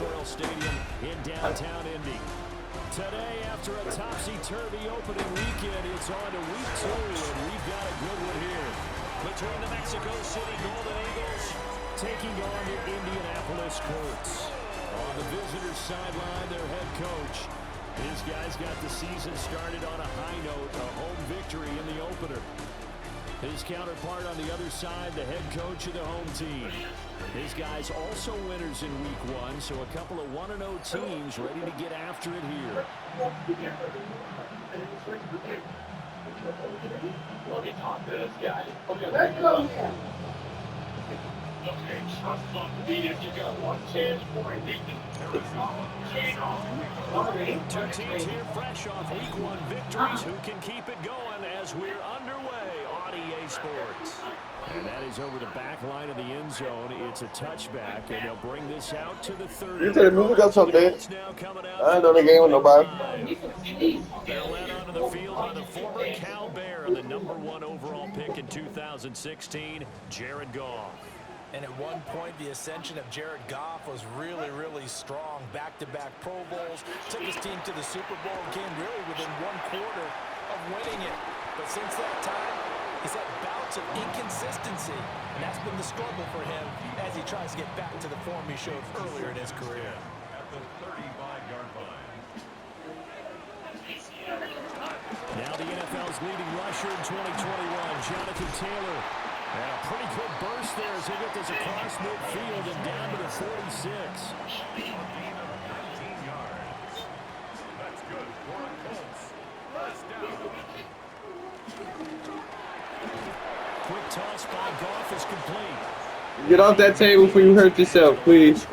Soil Stadium in downtown Indy. Today, after a topsy-turvy opening weekend, it's on to week 2, and we've got a good one here. Between the Mexico City Golden Eagles taking on the Indianapolis Colts. On the visitors' sideline, their head coach. His guys got the season started on a high note, a home victory in the opener. His counterpart on the other side, the head coach of the home team. His guys also winners in week 1, so a couple of 1-0 teams ready to get after it here. Let me talk to this guy. You got one chance for Two teams here fresh off week 1 victories. Who can keep it going as we're underway on EA Sports? And that is over the back line of the end zone. It's a touchback, and they'll bring this out to the 30. You tell me got something. I ain't know the game with nobody. They're led onto the field by the former Cal Bear, the #1 overall pick in 2016, Jared Goff. And at one point, the ascension of Jared Goff was really, really strong. Back-to-back Pro Bowls, took his team to the Super Bowl, came really within 1 quarter of winning it. But since that time, he's had bouts of inconsistency, and that's been the struggle for him as he tries to get back to the form he showed earlier in his career. At the 35-yard line. Now the NFL's leading rusher in 2021, Jonathan Taylor. And a pretty good burst there as he gets this across midfield and down to the 46. That's good for a Colts. First down. Quick toss by Goff is complete. Get off that table before you hurt yourself, please.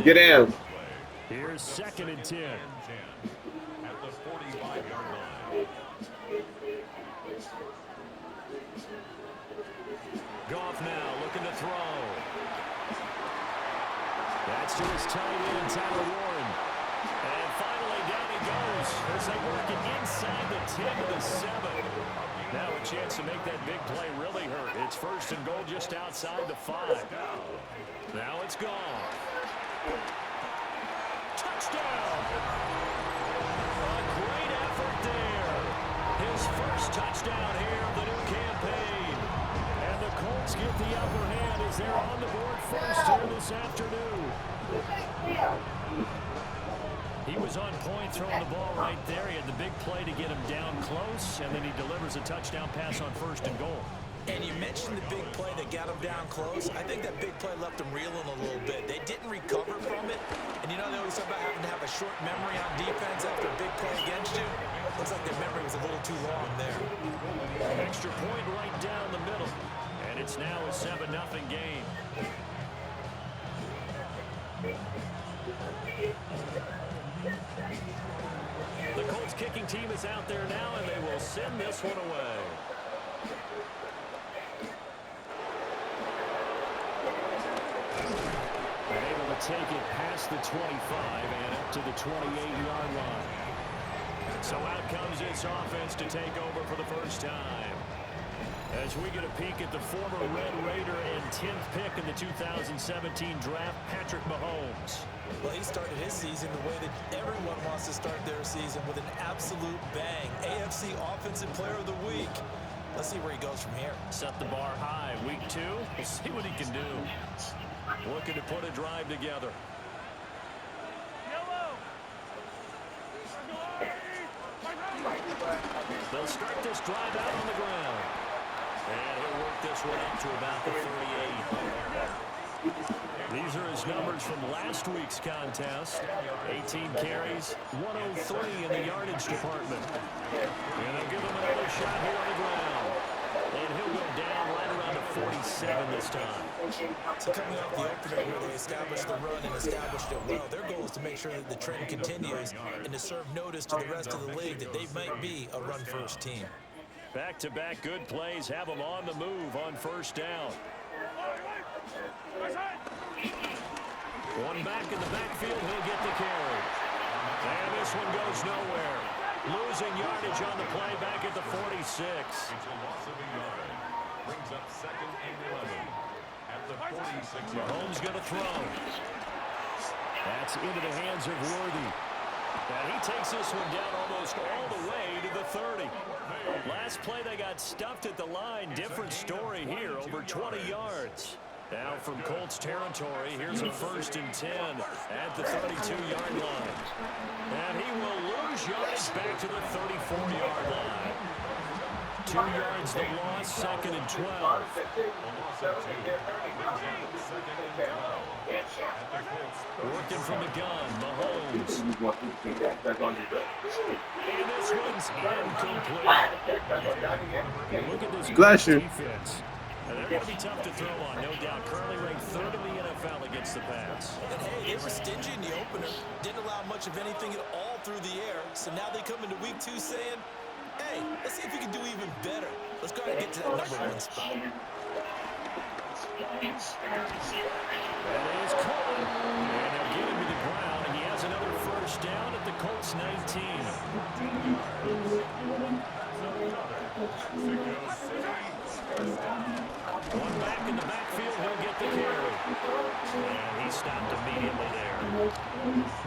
Get down. Here's 2nd and 10. At the 45-yard line. Goff now looking to throw. That's to his tight end, Tyler Warren. And finally down he goes as they work it inside the 10 to the 7. Now a chance to make that big play really hurt. It's 1st and goal just outside the 5. Now it's gone. Touchdown! A great effort there. His first touchdown here of the new campaign. And the Colts get the upper hand as they're on the board first here this afternoon. He was on point throwing the ball right there. He had the big play to get him down close, and then he delivers a touchdown pass on 1st and goal. And you mentioned the big play that got him down close. I think that big play left him reeling a little bit. They didn't recover from it. And you know they always talk about having to have a short memory on defense after a big play against you. Looks like their memory was a little too long there. Extra point right down the middle. And it's now a 7-0 game. The Colts kicking team is out there now, and they will send this one away. They're able to take it past the 25 and up to the 28-yard line. So out comes this offense to take over for the first time. As we get a peek at the former Red Raider and 10th pick in the 2017 draft, Patrick Mahomes. Well, he started his season the way that everyone wants to start their season, with an absolute bang. AFC Offensive Player of the Week. Let's see where he goes from here. Set the bar high. Week 2, we'll see what he can do. Looking to put a drive together. They'll start this drive out on the ground. And he'll work this one up to about the 38. These are his numbers from last week's contest. 18 carries, 103 in the yardage department. And they'll give him another shot here on the ground. And he'll go down right around the 47 this time. So coming off the opener where they established the run and established it well, their goal is to make sure that the trend continues and to serve notice to the rest of the league that they might be a run-first team. Back-to-back good plays have them on the move on 1st down. One back in the backfield, he'll get the carry. And this one goes nowhere. Losing yardage on the play back at the 46. It's a loss of a yard. Brings up 2nd and 11. At the 46. Mahomes going to throw. That's into the hands of Worthy. And he takes this one down almost all the way to the 30. Last play, they got stuffed at the line. Different story here, over 20 yards. Now from Colts territory, here's a 1st and 10 at the 32-yard line. And he will lose yards back to the 34-yard line. 2 yards the loss, 2nd and 12. Working from the gun, Mahomes. And this one's incomplete. Look at this defense. And they're going to be tough to throw on, no doubt. Currently ranked 3rd in the NFL against the pass. And hey, they were stingy in the opener. Didn't allow much of anything at all through the air. So now they come into week 2 saying, hey, let's see if we can do even better. Let's go ahead and get to that #1 spot. That is caught. And they'll get him to the ground. And he has another 1st down at the Colts 19. One back in the backfield, he'll get the carry. And he stopped immediately there.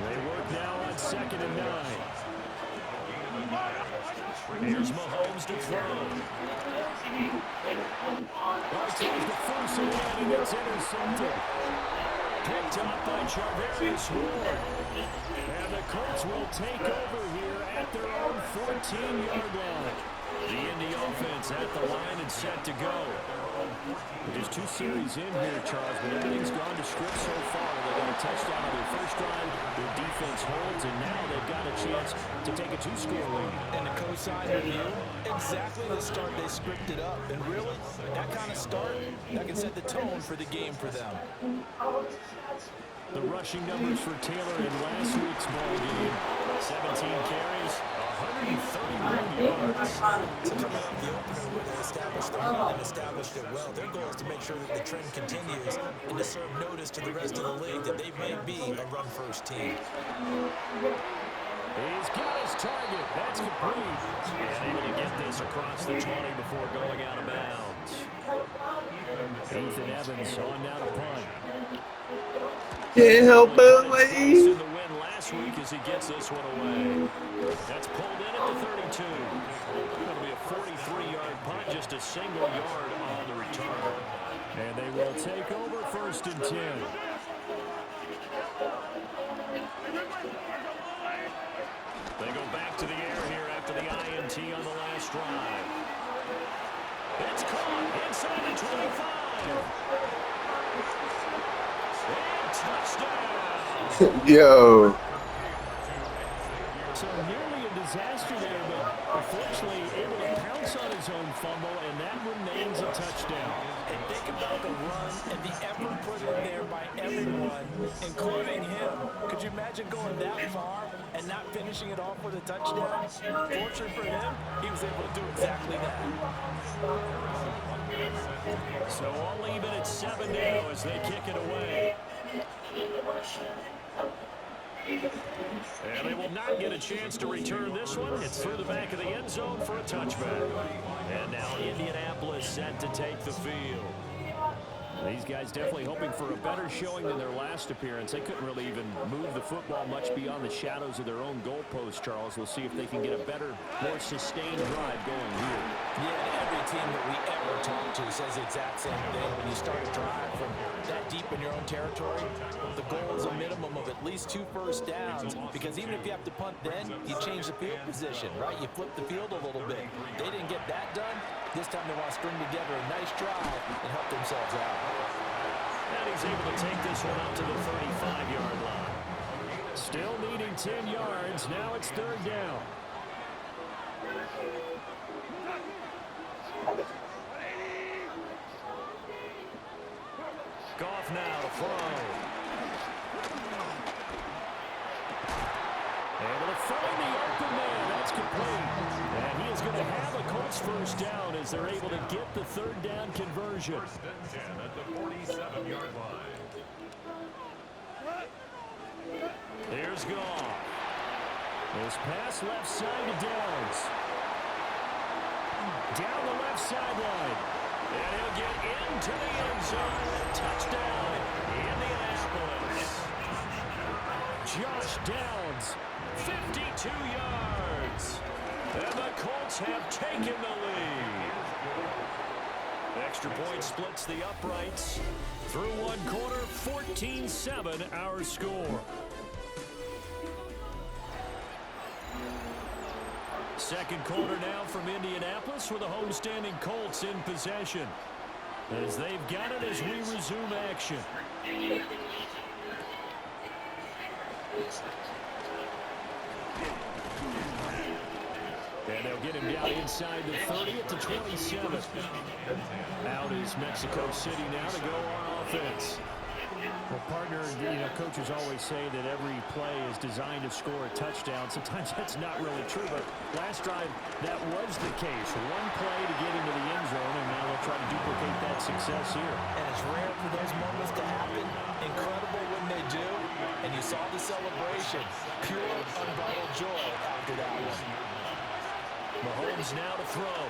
They work now on 2nd and 9. Here's Mahomes to throw. Right towards the first and 10, and it's intercepted. Picked up by Charvarius Ward. And the Colts will take over here at their own 14-yard line. The Indy offense at the line and set to go. Just 2 series in here, Charles, but everything's gone to script so far. They got a touchdown on their first drive. Their defense holds, and now they've got a chance to take a 2-score lead. And the co-sign review, exactly the start they scripted up. And really, that kind of start, that can set the tone for the game for them. The rushing numbers for Taylor in last week's ball game. 17 carries, 131 yards. So coming off the opener where they established the run and established it well, their goal is to make sure that the trend continues and to serve notice to the rest of the league that they may be a run-first team. He's got his target. That's complete. And able to get this across the 20 before going out of bounds. Ethan Evans on down to punt. Can't help but In wait. the win last week as he gets this one away. That's pulled in at the 32. It'll be a 43-yard punt, just a single yard on the return. And they will take over 1st and 10. They go back to the air here after the INT on the last drive. It's caught inside the 25. And touchdown. Yo. So nearly a disaster there, but unfortunately able to pounce on his own fumble, and that remains a touchdown. And think about the run and the effort put in there by everyone, including him. Could you imagine going that far and not finishing it off with a touchdown? Fortunately for him, he was able to do exactly that. So all even at 7 now as they kick it away. And they will not get a chance to return this one. It's through the back of the end zone for a touchback. And now Indianapolis set to take the field. These guys definitely hoping for a better showing than their last appearance. They couldn't really even move the football much beyond the shadows of their own goalpost, Charles. We'll see if they can get a better, more sustained drive going here. Yeah, every team that we ever talk to says the exact same thing. When you start a drive from that deep in your own territory, the goal is a minimum of at least 2 first downs, because even if you have to punt then, you change the field position, right? You flip the field a little bit. They didn't get that done. This time they want to string together a nice drive and help themselves out. And he's able to take this one out to the 35-yard line. Still needing 10 yards. Now it's 3rd down. Goff now to throw. Able to find the open man. That's complete. And he is going to have a Colts 1st down as they're able to get the 3rd down conversion. 1st and 10 at the 47-yard line. Here's Goff. This pass left side to Downs. Down the left sideline. And he'll get into the end zone. Touchdown, Indianapolis. Josh Downs, 52 yards. And the Colts have taken the lead. Extra point splits the uprights. Through one quarter, 14-7 our score. Second quarter now from Indianapolis with the homestanding Colts in possession. As they've got it as we resume action. And they'll get him down inside the 30 at the 27. Out is Mexico City now to go on offense. Well, partner, coaches always say that every play is designed to score a touchdown. Sometimes that's not really true, but last drive, that was the case. One play to get into the end zone, and now they'll try to duplicate that success here. And it's rare for those moments to happen. Incredible when they do. And you saw the celebration. Pure, unbridled joy after that one. Mahomes now to throw.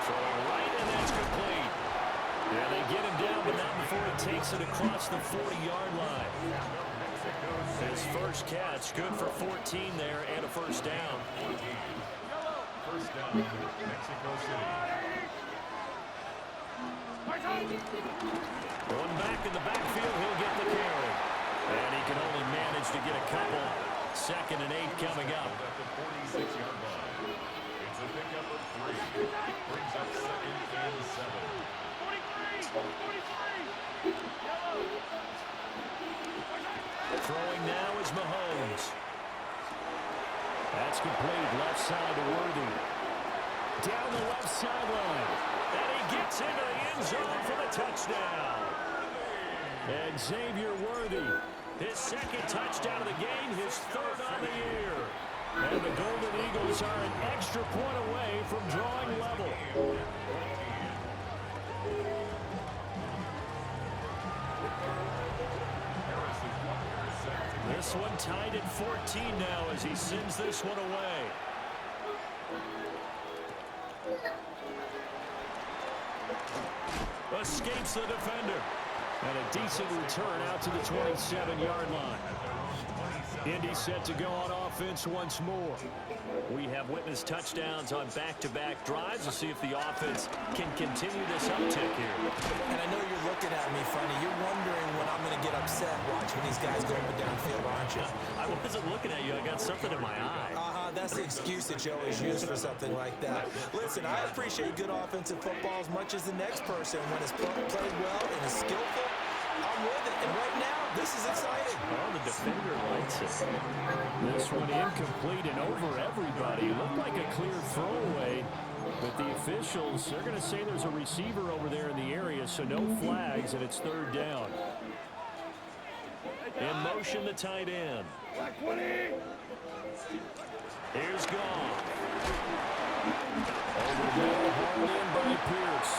Throwing right, and that's complete. Yeah, they get him down, but not before he takes it across the 40-yard line. His first catch, good for 14 there, and a first down. First down, Mexico City. One back in the backfield, he'll get the carry. And he can only manage to get a couple. 2nd and 8 coming up. At the 46-yard line. It's a pickup of 3. Brings up 2nd and 7. Throwing now is Mahomes. That's complete. Left side to Worthy. Down the left sideline. And he gets into the end zone for the touchdown. And Xavier Worthy, his 2nd touchdown of the game, his 3rd on the year. And the Golden Eagles are an extra point away from drawing level. This one tied at 14 now as he sends this one away. Escapes the defender. And a decent return out to the 27-yard line. Indy set to go on offense once more. We have witnessed touchdowns on back-to-back drives. We'll see if the offense can continue this uptick here. And I know you're looking at me funny. You're wondering when I'm going to get upset watching these guys go up and downfield, aren't you? I wasn't looking at you. I got something in my eye. That's the excuse that you always use for something like that. Listen, I appreciate good offensive football as much as the next person. When it's played well and is skillful, I'm with it. And right now, this is exciting. Oh, the defender likes it. This one incomplete and over everybody. Looked like a clear throwaway. But the officials, they're going to say there's a receiver over there in the area, so no flags, and it's 3rd down. In motion, the tight end. Here's Goff. Over the middle, hauled in by Pierce.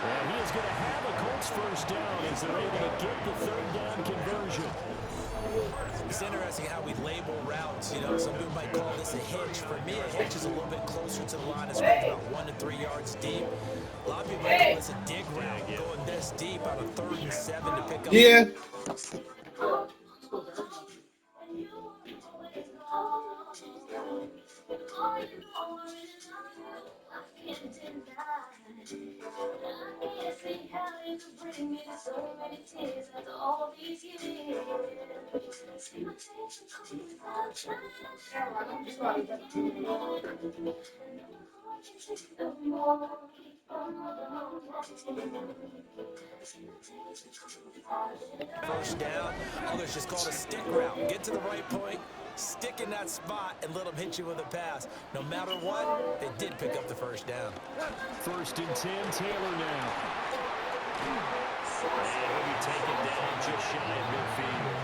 And he is going to have a Colts first down as they're able to get the 3rd down conversion. It's interesting how we label routes. You know, some people might call this a hitch. For me, a hitch is a little bit closer to the line of scrimmage, about 1 to 3 yards deep. A lot of people might call this a dig route, going this deep on a 3rd and 7 to pick up. Yeah. First down. Others just call it a stick route. Get to the right point, stick in that spot, and let them hit you with a pass. No matter what, they did pick up the first down. 1st and 10, Taylor now. And he'll be taken down just shy of midfield.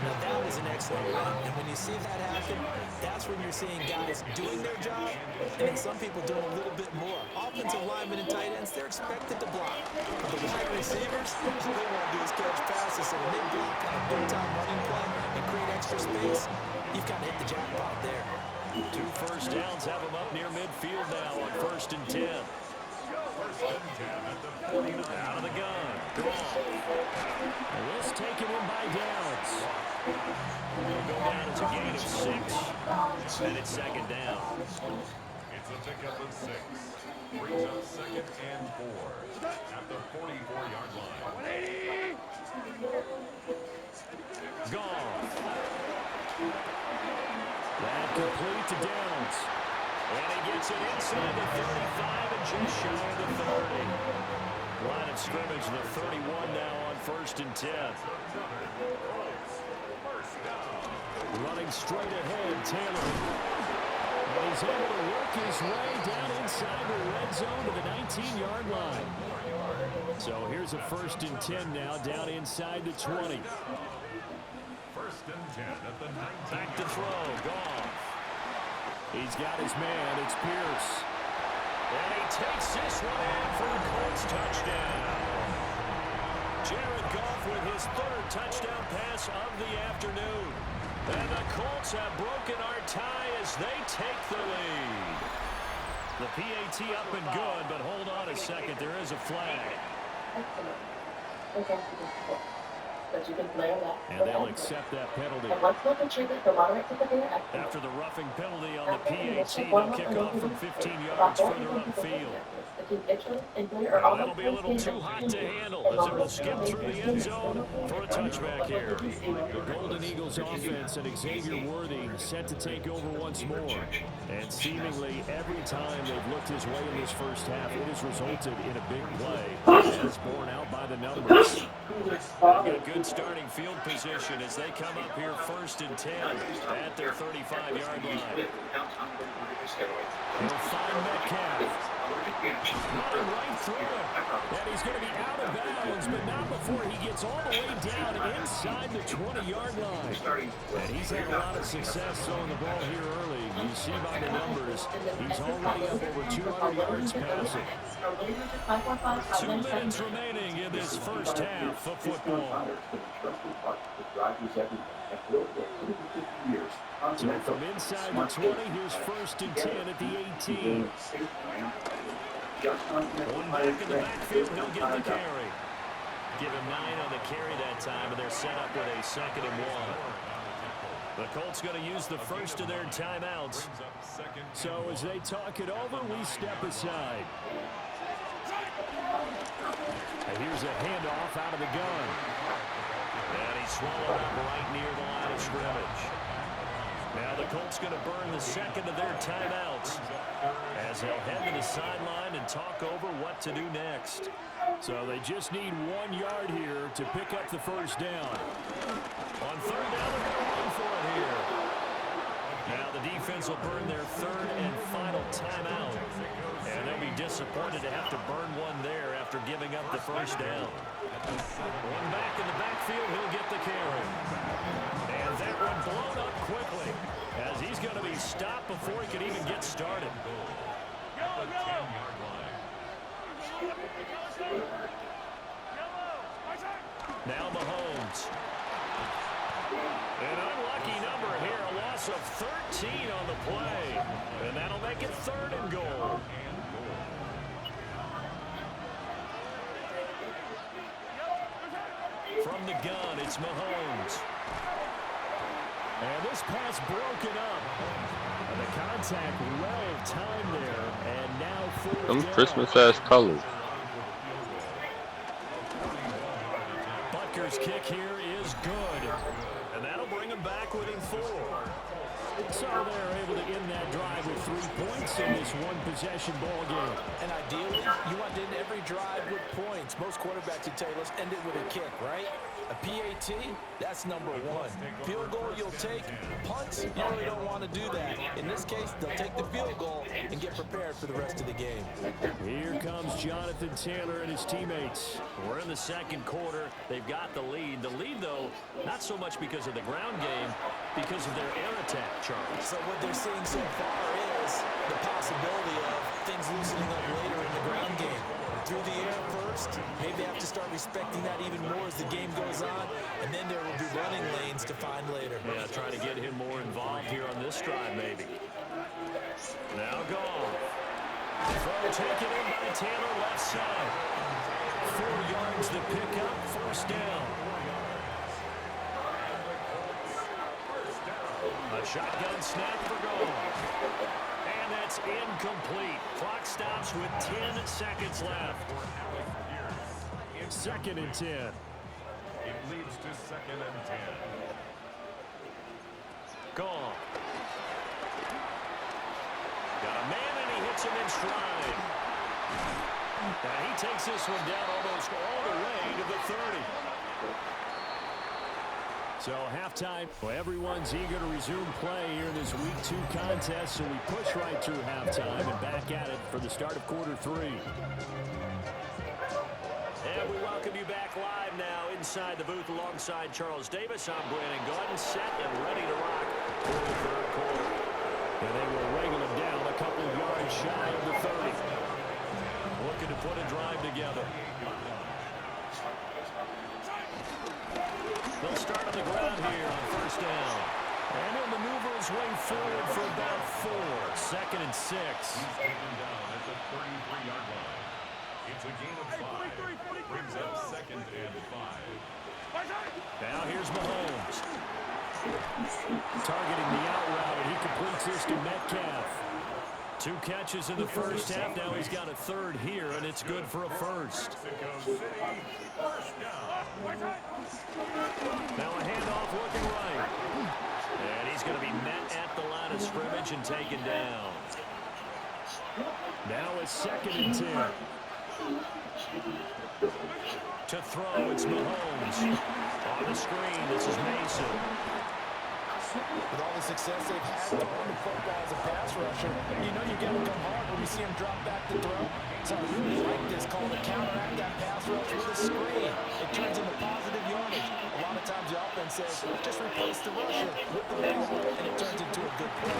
Now that was an excellent run, and when you see that happen, that's when you're seeing guys doing their job, and then some people doing a little bit more. Offensive linemen and tight ends, they're expected to block. But the wide receivers, all they want to do is catch passes, so when they block on a big-time running play and create extra space, you've kind of hit the jackpot there. 2 first downs have them up near midfield now on 1st and 10. First and 10 at the 49. Out of the gun. Goff. And this And it's second down. It's a pickup of 6. Brings up second and 4 at the 44-yard line. Goff. That complete to Downs. And he gets it inside the 35 and just shy of the 30. Line of scrimmage, the 31 now on 1st and 10. Running straight ahead, Taylor. And he's able to work his way down inside the red zone to the 19-yard line. So here's a 1st and 10 now, down inside the 20. 1st and 10 at the 19. Back to throw, Goff. He's got his man, it's Pierce. And he takes this one in for a Colts touchdown. Jared Goff with his 3rd touchdown pass of the afternoon. And the Colts have broken our tie as they take the lead. The PAT up and good, but hold on a second. There is a flag. And they'll accept that penalty. After the roughing penalty on the PAT, they'll kick off from 15 yards further upfield. Well, that'll be a little too hot to handle as it will skip through the end zone for a touchback here. The Golden Eagles offense and Xavier Worthy set to take over once more. And seemingly every time they've looked his way in this first half, it has resulted in a big play, as borne out by the numbers. They've got good starting field position as they come up here 1st and 10 at their 35-yard line. He'll find Metcalf. Running right through him. And he's going to be out of bounds, but not before he gets all the way down inside the 20-yard line. And he's had a lot of success throwing the ball here early. You see by the numbers, he's already up over 200 yards passing. 2 minutes remaining in this first half of football. So from inside the 20, here's 1st and 10 at the 18. One back in the backfield, he'll get the carry. Give him 9 on the carry that time, and they're set up with a 2nd and 1. The Colts going to use the first of their timeouts. So as they talk it over, we step aside. And here's a handoff out of the gun. And he swallowed up right near the line of scrimmage. Now the Colts going to burn the 2nd of their timeouts as they'll head to the sideline and talk over what to do next. So they just need 1 yard here to pick up the first down. On 3rd down, they're going for it here. Now the defense will burn their 3rd and final timeout. And they'll be disappointed to have to burn one there after giving up the first down. One back in the backfield, he'll get the carry. And that one blown up quickly as he's going to be stopped before he can even get started. Now Mahomes. An unlucky number here, a loss of 13 on the play. And that'll make it 3rd and goal. From the gun, it's Mahomes. And this pass broken up. And the contact well timed there. And now 4th Some down. Christmas-ass colors. Butker's kick here is good. And that'll bring him back within 4. So they're able to end that drive with 3 points in this one-possession ball game. And ideally, you want to end every drive with points. Most quarterbacks would tell you, let's end it with a kick, right? A PAT, that's number 1. Field goal you'll take. Punts, you really don't want to do that. In this case, they'll take the field goal and get prepared for the rest of the game. Here comes Jonathan Taylor and his teammates. We're in the 2nd quarter. They've got the lead. The lead, though, not so much because of the ground game, because of their air attack, Charles. So what they're seeing so far is the possibility of things loosening up later in the ground game. Through the air first, maybe they have to start respecting that even more as the game goes on, and then there will be running lanes to find later. Yeah, trying to get him more involved here on this drive, maybe. Now Goff. Throw taken in by Taylor, left side. 4 yards to pick up, 1st down. A shotgun snap for goal. And that's incomplete. Clock stops with 10 seconds left. Second and 10. It leads to second and 10. Gone. Got a man, and he hits him in stride. Now he takes this one down almost all the way to the 30. So halftime, well, everyone's eager to resume play here in this Week 2 contest, so we push right through halftime and back at it for the start of quarter 3. And we welcome you back live now inside the booth alongside Charles Davis. I'm Brandon Gordon, set and ready to rock for the third quarter. And they will wrangle him down a couple of yards shy of the 30. Looking to put a drive together. They'll start on the ground here on first down. And he'll maneuver his way forward for about 4. Second and 6. He's taken down at the 33-yard line. It's a gain of 5. Brings up second and 5. Now here's Mahomes. Targeting the out route, and he completes this to Metcalf. 2 catches in the first half. Now he's got a third here, and it's good for a first. Now a handoff looking right. And he's going to be met at the line of scrimmage and taken down. Now it's second and 10. To throw, it's Mahomes. On the screen, this is Mason. With all the success they've had throwing the football as a pass rusher, you know you're going to come hard when you see him drop back to throw. So I really like this call to counteract that pass rush with a screen. It turns into positive yardage. A lot of times the offense says, just replace the rusher with the ball, and it turns into a good play.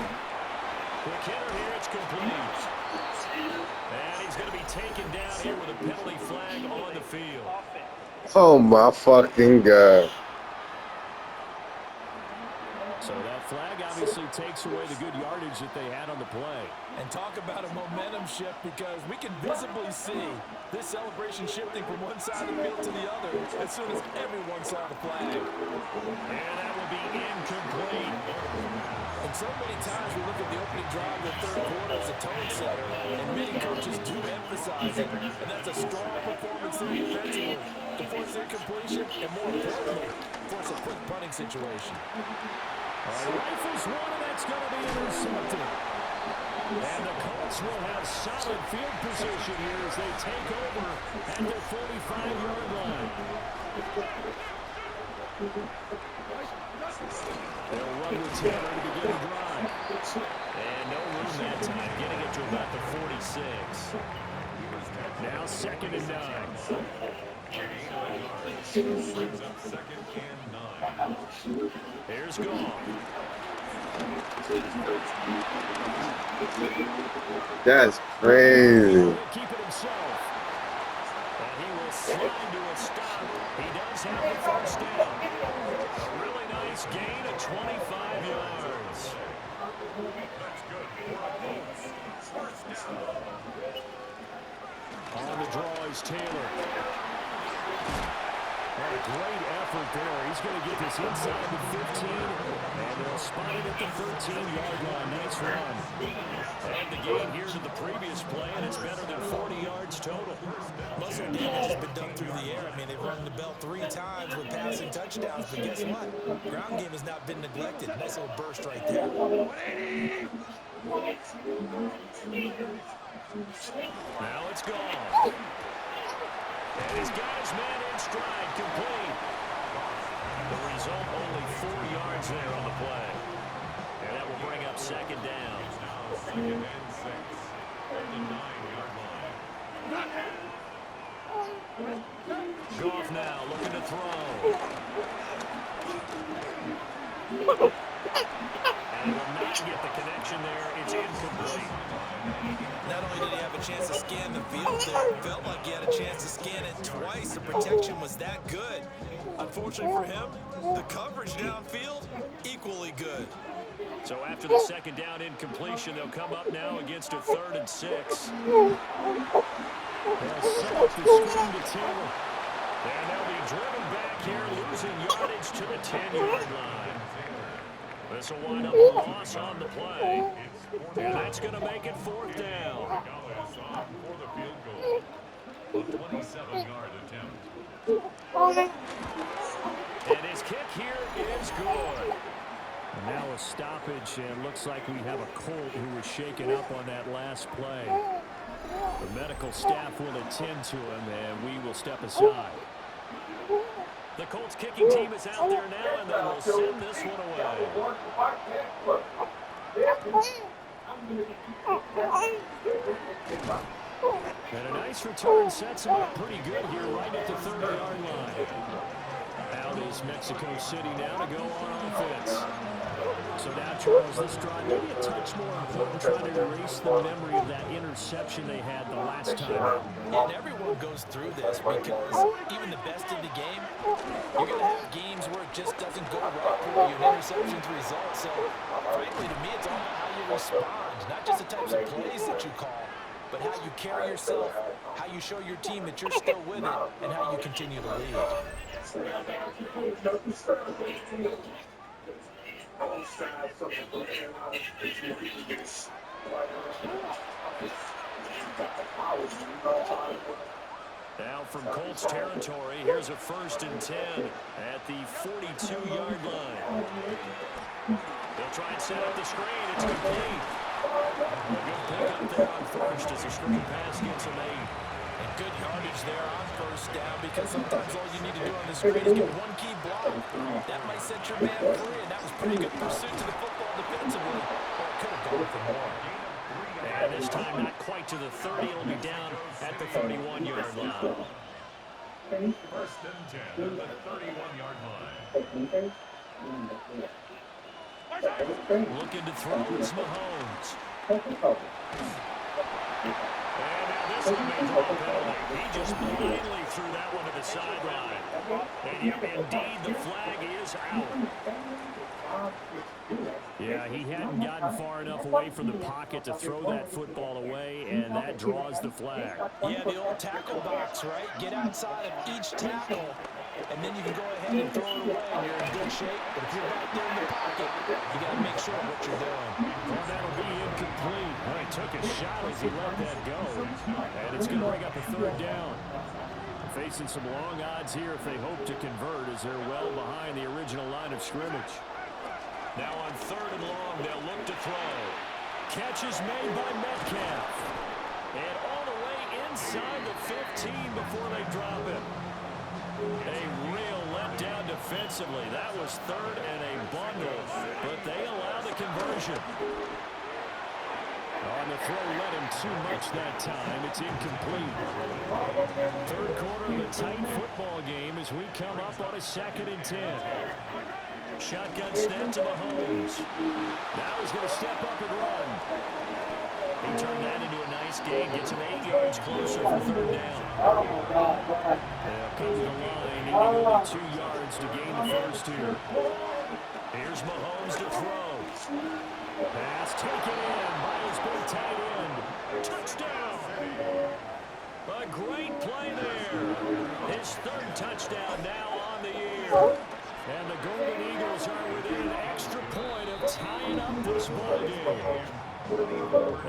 Quick hitter here, it's complete. And he's going to be taken down here with a penalty flag on the field. Oh my fucking God. So that flag obviously takes away the good yardage that they had on the play. And talk about a momentum shift, because we can visibly see this celebration shifting from one side of the field to the other as soon as everyone saw the flag. And that will be incomplete. And so many times we look at the opening drive of the third quarter as a tone setter, and many coaches do emphasize it. And that's a strong performance there defensively to force incompletion, and more importantly, force a quick punting situation. Rifles one, and that's going to be intercepted. And the Colts will have solid field position here as they take over at their 45-yard line. They'll run with Taylor to begin the drive. And no room that time, getting it to about the 46. Now second and 9. Brings up second and 9. Here's Goff. That's crazy. He'll keep it himself. And he will slide to a stop. He does have the first down. A really nice gain of 25 yards. That's good for a Colts. First down. On the draw is Taylor. And a great effort there. He's going to get this inside the 15, and they'll spot it at the 13-yard line. Nice run. And the gain here to the previous play, and it's better than 40 yards total. Most of the damage has been done through the air. I mean, they've rung the bell 3 times with passing touchdowns, but guess what? Ground game has not been neglected. Nice little burst right there. Now it's gone. And he's got his man in stride, complete. The result, only 4 yards there on the play. And that will bring up second down. Now second and 6. At the 9-yard line. Goff now looking to throw. And he will not get the connection there. It's incomplete. Not only did he have a chance to scan the field there, it felt like he had a chance to scan it twice. The protection was that good. Unfortunately for him, the coverage downfield, equally good. So after the second down incompletion, they'll come up now against a 3rd and 6. They'll set up the screen to Taylor. And they'll be driven back here, losing yardage to the 10-yard line. This will wind up a loss on the play. And that's going to make it 4th down. Gonzalez on for the field goal. A 27-yard attempt. And his kick here is good. And now a stoppage, and looks like we have a Colt who was shaken up on that last play. The medical staff will attend to him, and we will step aside. The Colts kicking team is out there now, and they will send this one away. And a nice return sets him up pretty good here right at the 30-yard line. Out is Mexico City now to go on offense. So now, Charles, this drive maybe a touch more important, trying to erase the memory of that interception they had the last time. And everyone goes through this because even the best in the game, you're going to have games where it just doesn't go right for you. An interception's result. So, frankly, to me, it's all about how you respond, not just the types of plays that you call, but how you carry yourself, how you show your team that you're still with it, and how you continue to lead. Now from Colts territory, here's a 1st and 10 at the 42-yard line. They'll try and set up the screen. It's complete. A good pick up there on 1st as the screen pass gets a made. And good yardage there on 1st down, because sometimes all you need to do on the screen is get one key block. That might set your man free, and that was pretty good pursuit to the football defensively. Or it could have gone for more. And this time not quite to the 30. It'll be down at the 31-yard line. 1st and 10 at the 31-yard line. Looking to throw, it's Mahomes. And now this one may draw a penalty. He just blindly threw that one to the sideline. And yep, indeed, the flag is out. Yeah, he hadn't gotten far enough away from the pocket to throw that football away, and that draws the flag. Yeah, the old tackle box, right? Get outside of each tackle, and then you can go ahead and throw it away, and you're in good shape. But if you're right there in the pocket, you got to make sure what you're doing. Well, that'll be incomplete. Well, he took a shot as he let that go, and it's going to bring up a 3rd down. Facing some long odds here if they hope to convert, as they're well behind the original line of scrimmage. Now on 3rd and long, they'll look to throw. Catch is made by Metcalf. And all the way inside the 15 before they drop it. A real letdown defensively. That was 3rd and a bundle, but they allow the conversion. On the throw, led him too much that time. It's incomplete. 3rd quarter of a tight football game as we come up on a 2nd and 10. Shotgun snap to Mahomes. Now he's going to step up and run. He turned that into a nice gain. Gets him 8 yards closer for 3rd down. They'll come to the line. Needing only 2 yards to gain the 1st here. Here's Mahomes to throw. Pass taken in by his big tight end. Touchdown! A great play there. His 3rd touchdown now on the year. And the Golden Eagles are within an extra point of tying up this ball game.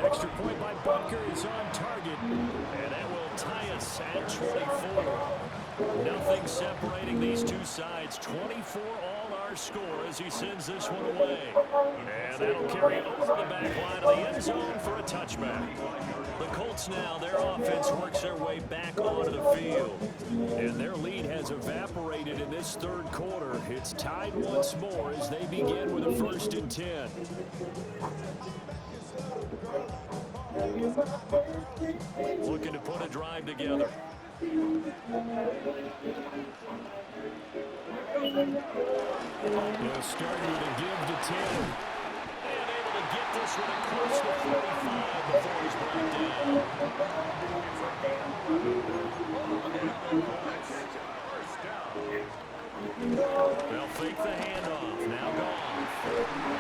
Extra point by Bunker is on target, and that will tie us at 24. Nothing separating these two sides. 24 all our score as he sends this one away. And that'll carry over the back line of the end zone for a touchback. The Colts now, their offense works their way back onto the field. And their lead has evaporated in this 3rd quarter. It's tied once more as they begin with a 1st and 10. Looking to put a drive together. They'll start with a give to 10. And able to get this one across the 45 before he's brought down. They'll fake the handoff. Now Goff.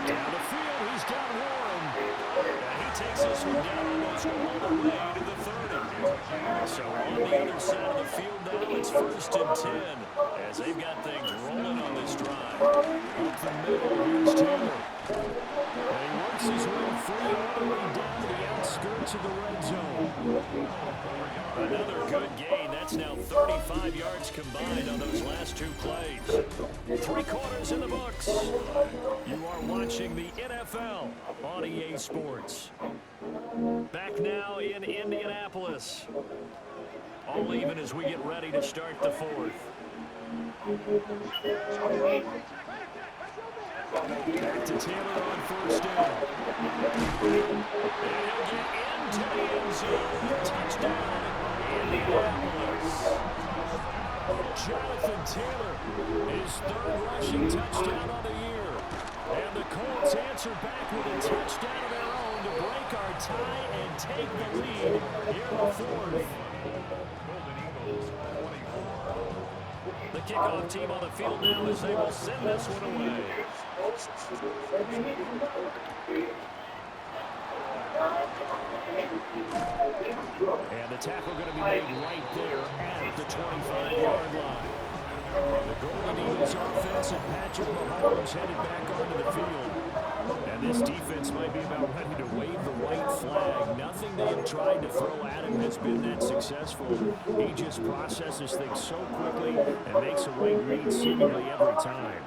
Down the field, he's got Warren. And he takes this one down almost all the way to the 30. So on the other side of the field now, it's 1st and 10 as they've got things rolling on this drive. Up the middle, here's Taylor. And he works his way free all the way down to the outskirts of the red zone. Another good gain. That's now 35 yards combined on those last two plays. 3 quarters in the books. You are watching the NFL on EA Sports. Back now in Indianapolis. All even as we get ready to start the fourth. Back to Taylor on first down. And he'll get into the end zone. Touchdown, Indianapolis. Jonathan Taylor, his 3rd rushing touchdown of the year. And the Colts answer back with a touchdown of their own to break our tie and take the lead here in the fourth. The kickoff team on the field now as they will send this one away. And the tackle going to be made right there at the 25-yard line. The Golden Eagles offense and Patrick Mahomes headed back onto the field. And this defense might be about ready to wave the white flag. Nothing they have tried to throw at him has been that successful. He just processes things so quickly and makes a right read seemingly every time.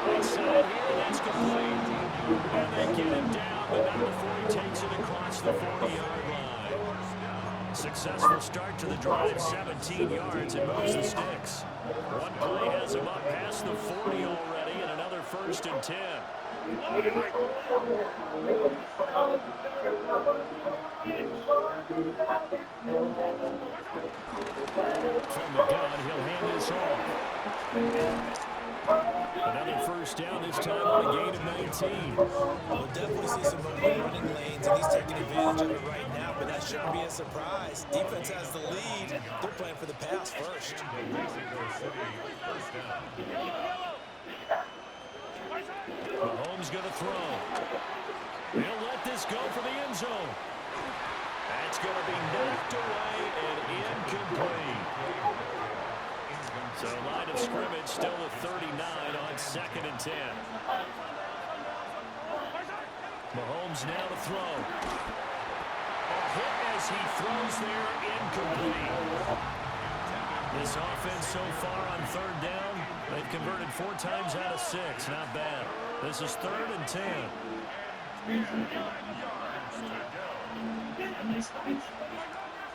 Right side here, that's complete. And they get him down, but not before he takes it across the 40-yard line. Successful start to the drive, 17 yards, and moves the sticks. One play has him up past the 40 already, and another 1st and 10. From the gun, he'll hand this off. Another 1st down, this time on a gain of 19. We'll definitely see some movement running lanes, and he's taking advantage of it right now, but that shouldn't be a surprise. Defense has the lead. They're playing for the pass first. Mahomes going to throw. He'll let this go for the end zone. That's going to be knocked away and incomplete. So line of scrimmage still at 39 on 2nd and 10. Mahomes now to throw. A hit as he throws there, incomplete. This offense so far on 3rd down, they've converted 4 times out of 6. Not bad. This is 3rd and 10.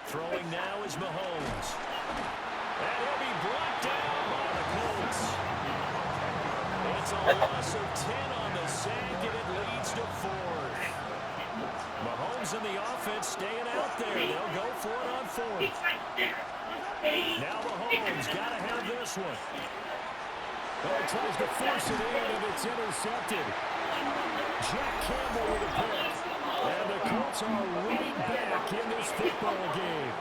Throwing now is Mahomes. And he'll be brought down by the Colts. It's a loss of 10 on the sack, and it leads to 4th. Mahomes and the offense staying out there. They'll go for it on 4th. Now Mahomes got to have this one. Oh, he tries to force it in, and it's intercepted. Jack Campbell with a pick. And the Colts are right back in this football game.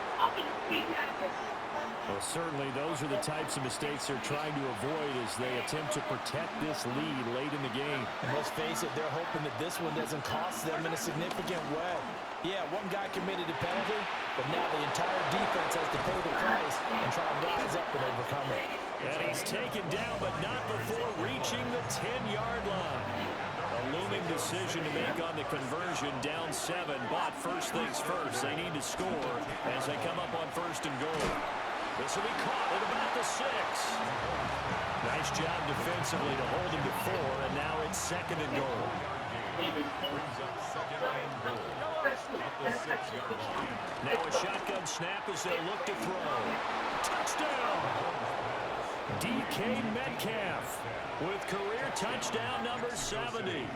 Well, certainly those are the types of mistakes they're trying to avoid as they attempt to protect this lead late in the game. And let's face it, they're hoping that this one doesn't cost them in a significant way. Yeah, one guy committed a penalty, but now the entire defense has to pay the price and try to rise up and overcome it. And he's taken down, but not before reaching the 10-yard line. A looming decision to make on the conversion, down 7, but first things first, they need to score as they come up on 1st and goal. This will be caught at about the 6. Nice job defensively to hold him to 4, and now it's 2nd and goal. Now a shotgun snap as they look to throw. Touchdown! DK Metcalf with career touchdown number 70.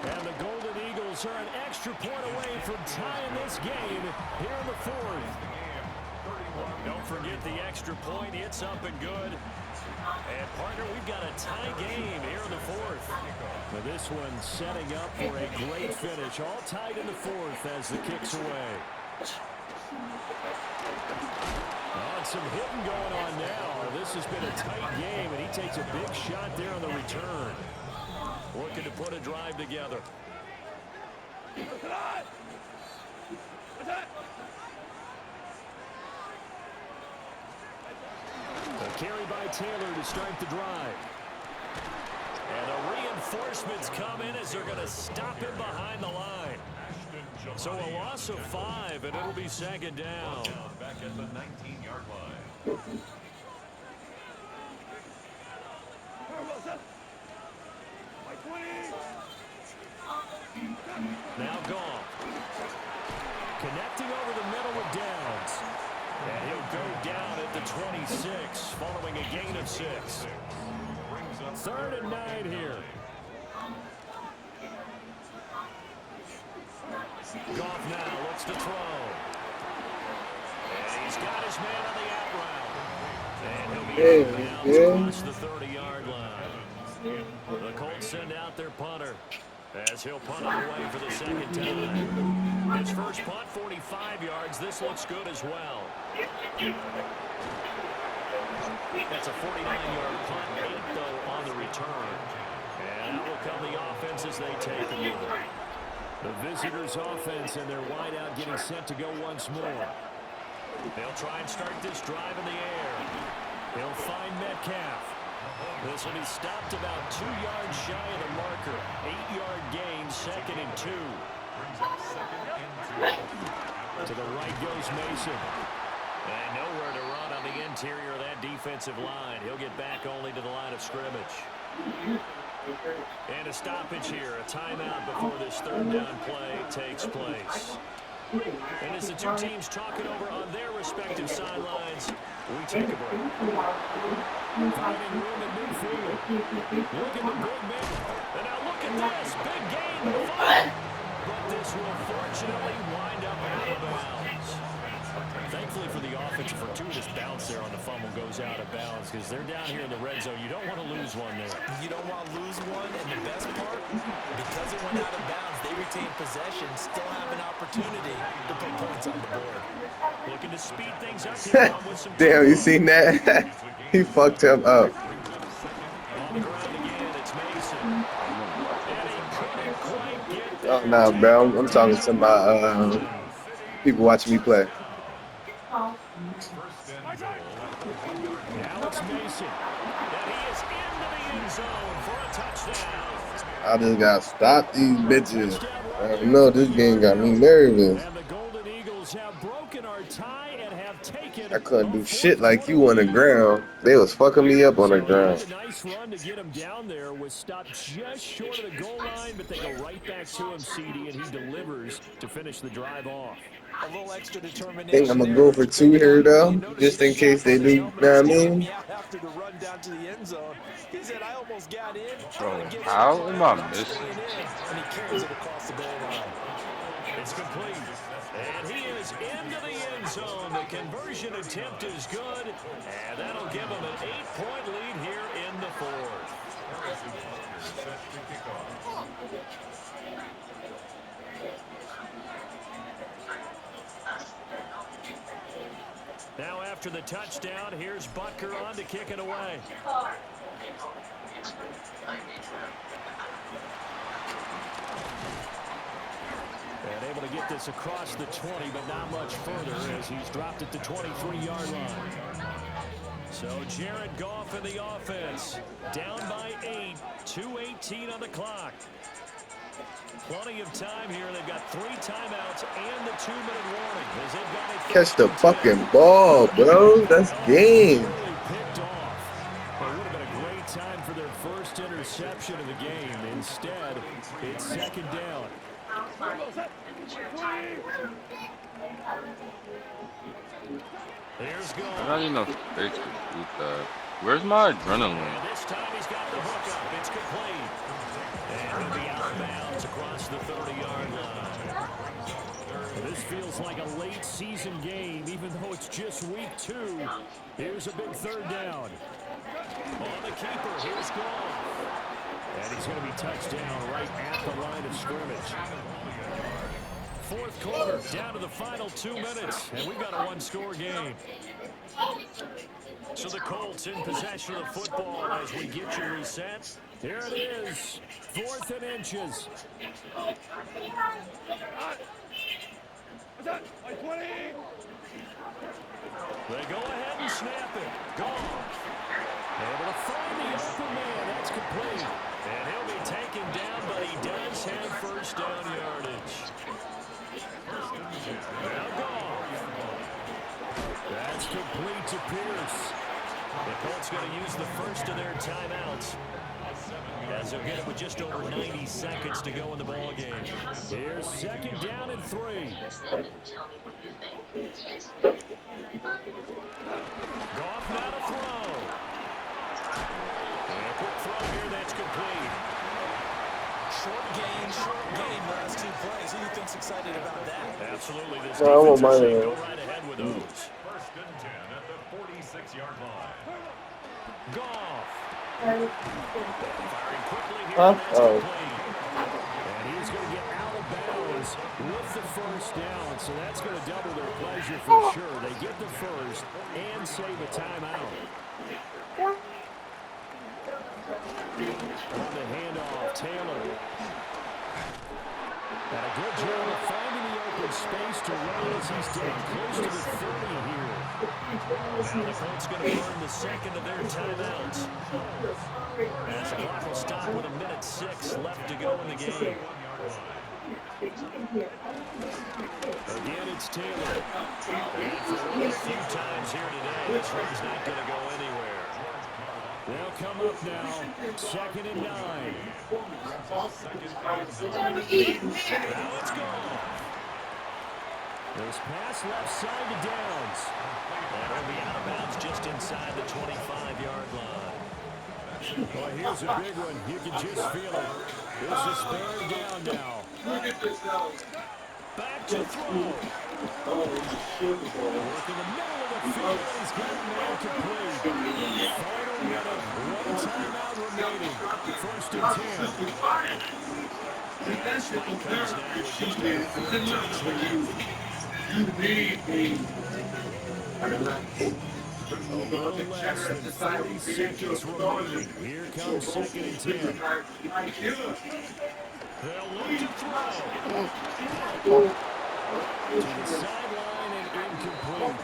And the Golden Eagles are an extra point away from tying this game here in the 4th. Don't forget the extra point. It's up and good. And, partner, we've got a tie game here in the 4th. But this one setting up for a great finish. All tied in the 4th as the kick's away. Oh, and some hitting going on now. This has been a tight game, and he takes a big shot there on the return. Looking to put a drive together. The carry by Taylor to start the drive. And the reinforcements come in as they're going to stop him behind the line. So a loss of 5, and it'll be second down. Back at the 19-yard line. Now Goff. Connecting over the middle with Downs. And he'll go down at the 26, following a gain of 6. 3rd and 9 here. Goff now looks to throw. And he's got his man on the out route. And he'll be out of bounds across the 30-yard line. The Colts send out their punter as he'll punt it away for the second time. His first punt, 45 yards. This looks good as well. That's a 49-yard punt, 8 though on the return. And out will come the offense as they take the lead. The visitors' offense and their wideout getting set to go once more. They'll try and start this drive in the air. He'll find Metcalf. This will be stopped about 2 yards shy of the marker. 8-yard gain, 2nd and 2. To the right goes Mason. And nowhere to run on the interior of that defensive line. He'll get back only to the line of scrimmage. And a stoppage here, a timeout before this 3rd down play takes place. And as the two teams talk it over on their respective sidelines, we take a break. Finding room at midfield. Look at the big man. And now look at this. Big gain. But this will fortunately wind up out of bounds. Thankfully for the offense, a fortuitous bounce there on the fumble goes out of bounds because they're down here in the red zone. You don't want to lose one there. You don't want to lose one, and the best part, because it went out of bounds, they retain possession, still have an opportunity to put points on the board. Looking to speed things up here with some Damn, you seen that? He fucked him up. on the ground again. It's Mason. And he couldn't quite get there. Oh, nah, bro. I'm talking to my people watching me play. Now it's Mason. And he is into the end zone for a touchdown. I just got to stop these bitches. I don't know, this game got me nervous. And the Golden Eagles have broken our tie and have taken. I couldn't do shit like you on the ground. They was fucking me up on the ground. A nice run to get him down there was stopped just short of the goal line, but they go right back to him, CD, and he delivers to finish the drive off. A little extra determination. Think I'm gonna go for 2 here though, just in case they do. You know what I mean? After the run down to the end zone, he said, "I almost got in." Bro, how am I missing? And he carries it across the goal line. It's complete. And he is into the end zone. The conversion attempt is good. And that'll give him an 8-point lead here in the 4th. Now after the touchdown, here's Butker on to kick it away. And able to get this across the 20, but not much further as he's dropped at the 23-yard line. So Jared Goff in the offense, down by 8, 2:18 on the clock. Plenty of time here. They've got 3 timeouts and the 2-minute warning. As they've got it Catch the fucking ball, bro. That's game. really picked off. It would have been a great time for their first interception of the game. Instead, it's 2nd down. Here's I Goff. don't even know if they could do that. Where's my adrenaline? And this time he's got the hook up. It's complete. And he'll be out of bounds across the 30-yard line. This feels like a late season game, even though it's just week 2. Here's a big 3rd down. On the keeper, here's Goff. And he's going to be touched down right at the line of scrimmage. 4th quarter, down to the final 2 minutes, and we've got a 1-score game. So the Colts in possession of the football as we get you reset. Here it is, 4th and inches. They go ahead to snap it. Gone. Able to find the open man. That's complete. And he'll be taken down, but he does have first down yardage. Now gone. That's complete to Pierce. The Colts going to use the first of their timeouts, as they'll get it with just over 90 seconds to go in the ball game. Here's second down and 3. Goff now to throw. And a quick throw here that's complete. Short gain, last 2 plays. Who do you think's excited about that? Absolutely. This No, I won't defense is mind saying it. go right ahead with those. First and 10 at the 46-yard line. Goff. Firing quickly here. Huh? That's Oh. complete. And he's going to get out of bounds with the first down. So that's going to double their pleasure for sure. They get the first and save a timeout. On the handoff, Taylor. And a good job of finding the open space to run as he's down close to the 30 here. Now the Colts going to burn the second of their timeouts, as the clock will stop with 1:06 left to go in the game. Again, it's Taylor. And for one of the few times here today, this run's not going to go anywhere. They'll come up now, second and 9. Now it's gone. This pass left side to Downs. And it'll be out of bounds just inside the 25-yard line. Well, here's a big one. You can just feel it. This is third down now. Back to throw. Work in the middle of the field. He's got a man complete. Final minute. One timeout remaining. First and 10. Comes down with just a little less than 30 seconds remaining. Here comes second and 10. They'll look to throw. To the sideline and incomplete.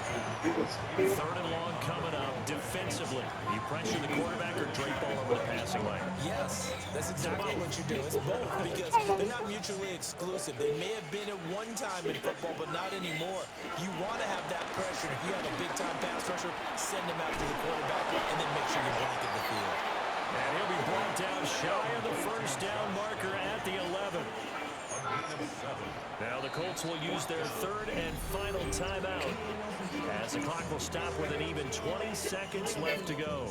Third and long coming up. Defensively, you pressure the quarterback or drape all over the passing lane? Yes, that's exactly what you do. It's both, because they're not mutually exclusive. They may have been at one time in football, but not anymore. You want to have that pressure. If you have a big-time pass rusher, send him out to the quarterback and then make sure you blanket the field. And he'll be brought down shy of the first down marker at the 11. Now the Colts will use their third and final timeout, as the clock will stop with an even 20 seconds left to go.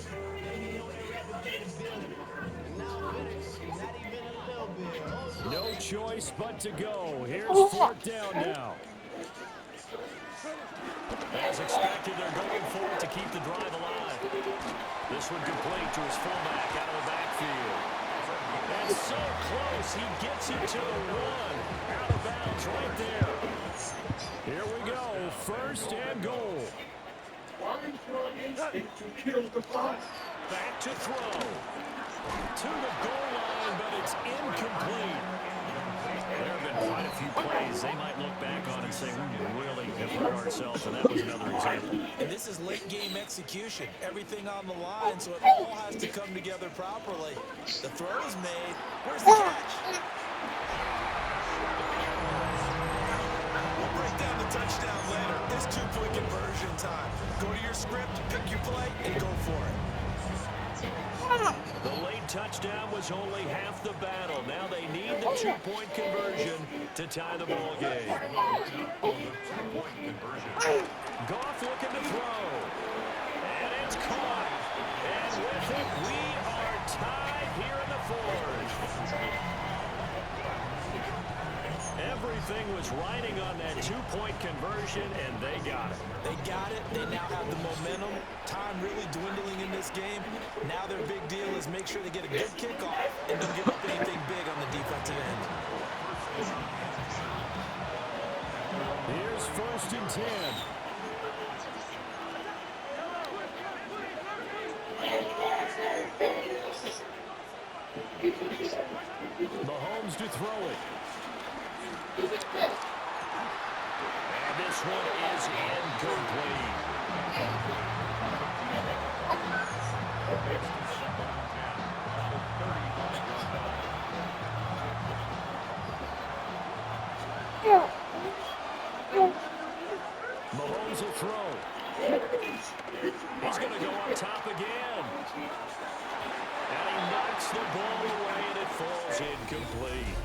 No choice but to go. Here's fourth down now. As expected, they're going for it to keep the drive alive. This one complete to his fullback out of the backfield. And so close, he gets it to the 1. Out of bounds right there. Here we go, first and goal. Back to throw. To the goal line, but it's incomplete. There have been quite a few plays they might look back on and say, we really have hurt ourselves, and that was another example. And this is late game execution. Everything on the line, so it all has to come together properly. The throw is made. Where's the catch? We'll break down the touchdown later. It's 2-point conversion time. Go to your script, pick your play, and go for it. The late touchdown was only half the battle. Now they need the 2-point conversion to tie the ball game. Goff looking to throw. And it's caught. And with it, we are tied here in the fourth. Everything was riding on that 2-point conversion, and they got it. They got it. They now have the momentum. Time really dwindling in this game. Now their big deal is make sure they get a good kickoff and don't give up anything big on the defensive end. Here's first and 10. Mahomes to throw it. And this one is incomplete. He's going to go on top again. And he knocks the ball away, and it falls incomplete.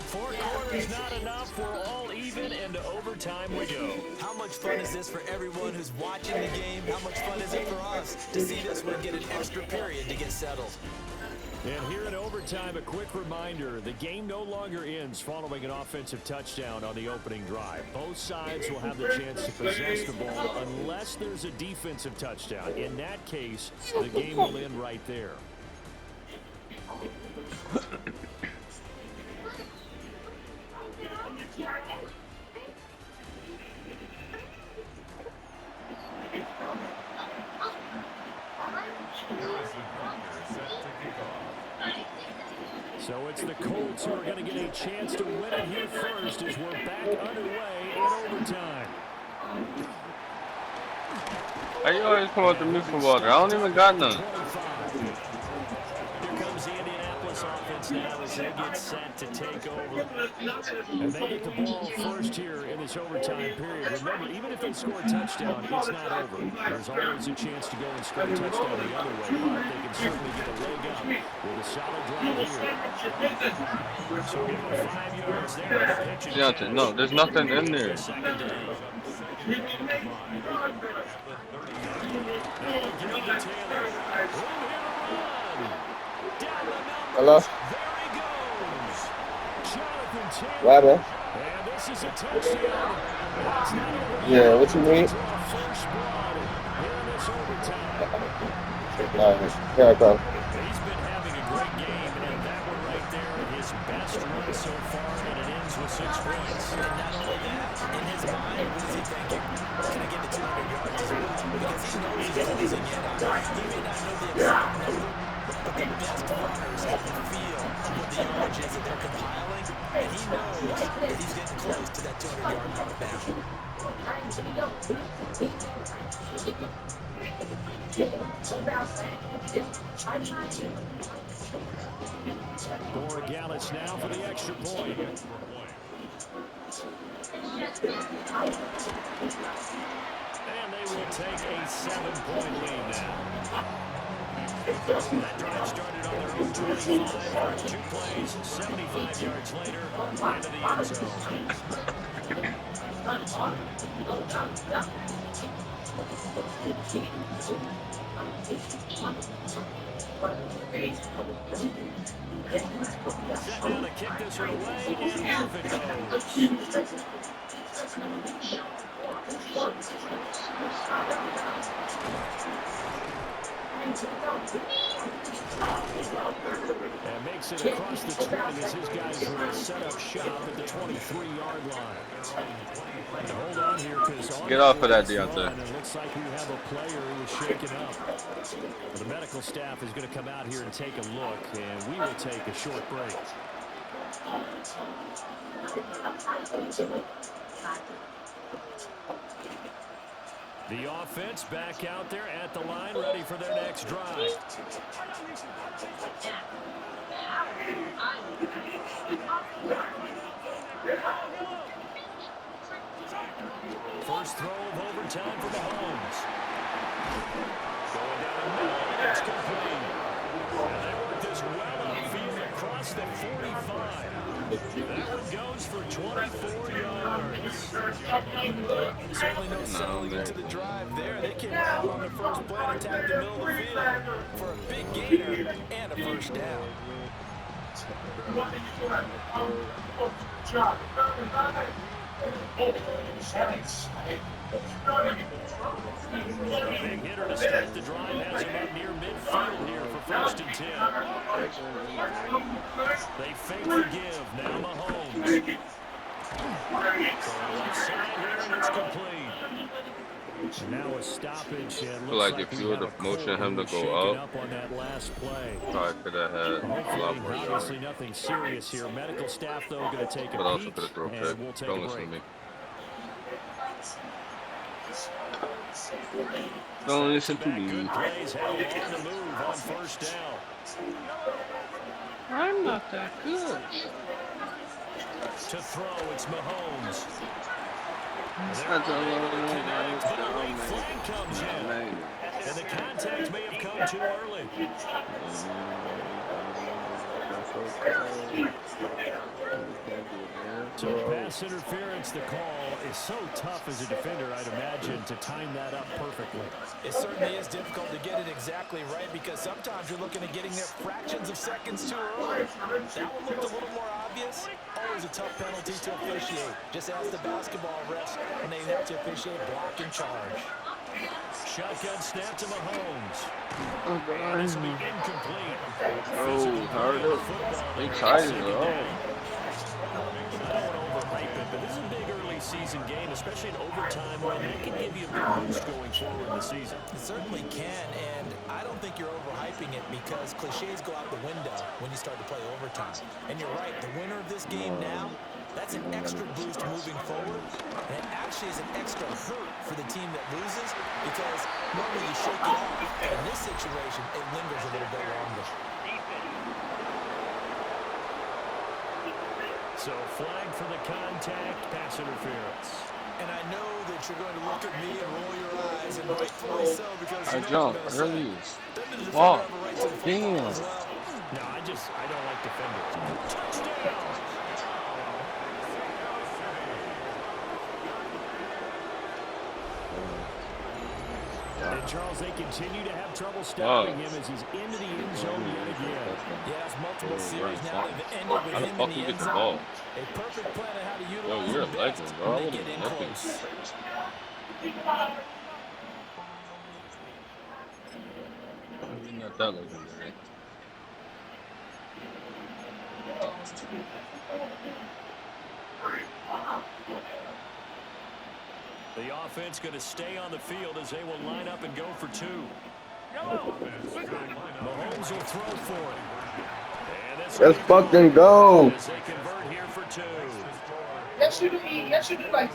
4 quarters not enough. We're all even, and to overtime we go. How much fun is this for everyone who's watching the game? How much fun is it for us to see this one get an extra period to get settled? And here in overtime, a quick reminder, the game no longer ends following an offensive touchdown on the opening drive. Both sides will have the chance to possess the ball unless there's a defensive touchdown. In that case, the game will end right there. So it's the Colts who are going to get a chance to win it here first as we're back underway in overtime. Hey, you always come out to me for water. I don't even got none. Here comes the Indianapolis offense now as they get set to take over. And they get the ball first here in this overtime period. Remember, even if they score a touchdown, it's not over. There's always a chance to go and score a touchdown the other way, but they can certainly get a leg up with a solid drive here. So give them 5 yards there. Deontay, no, there's nothing in there. Hello? Right there. Yeah, what you mean? Here I come. He's been having a great game, and that one right there, his best run so far, and it ends with 6 points. And not only that, in his mind, what is he thinking? Can I get to 200 yards as well? Because he knows he's losing yet. He may not know the exact number, but the best runners have the feel of what the yardage is that they're compiling, and he knows that he's getting close to that 200-yard mark now. Gallus now for the extra point. And they will take a 7-point lead now. That drive started on their own 25, 2 plays, 75 yards later, into the end zone. Set down to kick this one away, and off it goes. And makes it across the 20 as his guys will set up shop at the 23-yard line. And hold on here, because get off of that, Deontay. It looks like we have a player who is shaken up. The medical staff is going to come out here and take a look, and we will take a short break. The offense back out there at the line, ready for their next drive. First throw of overtime for Mahomes. Going down the middle, it's complete. And they work this well upfield across the 45. That one goes for 24 yards. Certainly no selling to the drive there. They came out on the first play and attacked the middle of the field for a big gainer and a first down. Big hitter to start the drive has him up near midfield here for 1st and 10. They fake the give. Now Mahomes. Left side here, and it's complete. Now a stoppage. I feel like if you would have motioned him to go up, on that last play. probably could have had a lot more yards. Obviously nothing serious here. Medical staff, though, going to take a But also peek, could have thrown and pick. we'll take Don't a listen break. to me. Don't listen to me. Good plays have on the move on 1st down. I'm not that good. To throw, it's Mahomes. That's a little Connect, but a late flag comes in. And zone too early. So pass interference, the call is so tough as a defender, I'd imagine, to time that up perfectly. It certainly is difficult to get it exactly right because sometimes you're looking at getting there fractions of seconds too early. That one looked a little more obvious. Always a tough penalty to officiate. Just ask the basketball refs when they have to officiate block and charge. Shotgun snap to Mahomes. Oh, And this will be God. incomplete. Oh, hurry up. They tired, bro. I don't want to overhype it, but this is a big early season game, especially in overtime, when that can give you a big boost going forward in the season. It certainly can, and I don't think you're overhyping it because cliches go out the window when you start to play overtime. And you're right, the winner of this game now, that's an extra boost moving forward, and it actually is an extra hurt for the team that loses because normally you shake it off. In this situation, it lingers a little bit longer. So flag for the contact, pass interference. And I know that you're going to look at me and roll your eyes, and rightfully so, because I you know what I'm jumped going to early. say. Doesn't the defender Wow. have a right to the football Damn. as well? No, I don't like defenders. Touchdown! And Charles, they continue to have trouble stopping him as he's into the end zone yet again. Yes, multiple series now have ended How with the him fuck in you the get end the zone. ball? A perfect plan on how to Yo, utilize you're a him legend, best bro. I when they wouldn't get in have looking. close. You're not that legendary. The offense going to stay on the field as they will line up and go for two. Mahomes will throw for it. And this Let's fucking go. as they convert here for two. That should be like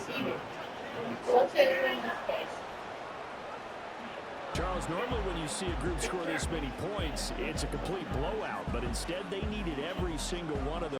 Charles, normally when you see a group score this many points, it's a complete blowout. But instead, they needed every single one of them.